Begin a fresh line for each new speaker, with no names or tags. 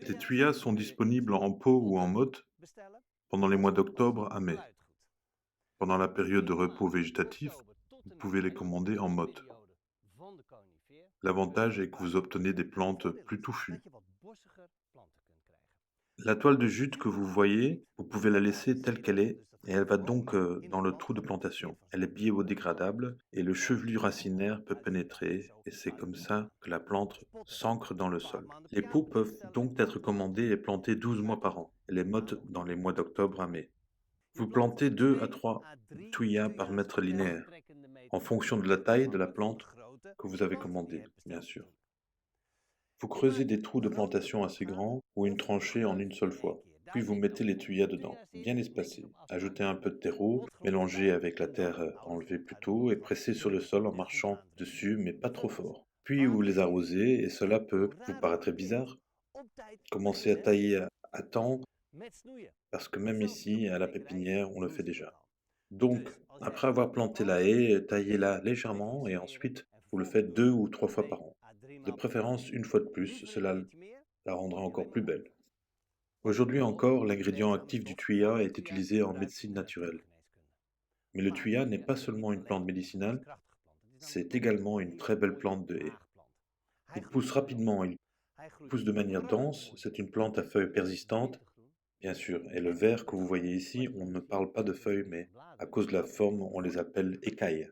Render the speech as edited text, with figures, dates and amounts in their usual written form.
Les tuyas sont disponibles en pot ou en motte pendant les mois d'octobre à mai. Pendant la période de repos végétatif, vous pouvez les commander en motte. L'avantage est que vous obtenez des plantes plus touffues. La toile de jute que vous voyez, vous pouvez la laisser telle qu'elle est et elle va donc dans le trou de plantation. Elle est biodégradable et le chevelu racinaire peut pénétrer et c'est comme ça que la plante s'ancre dans le sol. Les pots peuvent donc être commandés et plantés 12 mois par an et les mottes dans les mois d'octobre à mai. Vous plantez 2 à 3 tuyas par mètre linéaire en fonction de la taille de la plante que vous avez commandée, bien sûr. Vous creusez des trous de plantation assez grands ou une tranchée en une seule fois. Puis vous mettez les tuyas dedans, bien espacés. Ajoutez un peu de terreau, mélangez avec la terre enlevée plus tôt et pressez sur le sol en marchant dessus, mais pas trop fort. Puis vous les arrosez et cela peut vous paraître bizarre. Commencez à tailler à temps parce que même ici, à la pépinière, on le fait déjà. Donc, après avoir planté la haie, taillez-la légèrement et ensuite vous le faites 2 ou 3 fois par an. De préférence une fois de plus, cela la rendra encore plus belle. Aujourd'hui encore, l'ingrédient actif du thuya est utilisé en médecine naturelle. Mais le thuya n'est pas seulement une plante médicinale, c'est également une très belle plante de haie. Il pousse rapidement, il pousse de manière dense, c'est une plante à feuilles persistantes, bien sûr, et le vert que vous voyez ici, on ne parle pas de feuilles, mais à cause de la forme, on les appelle écailles.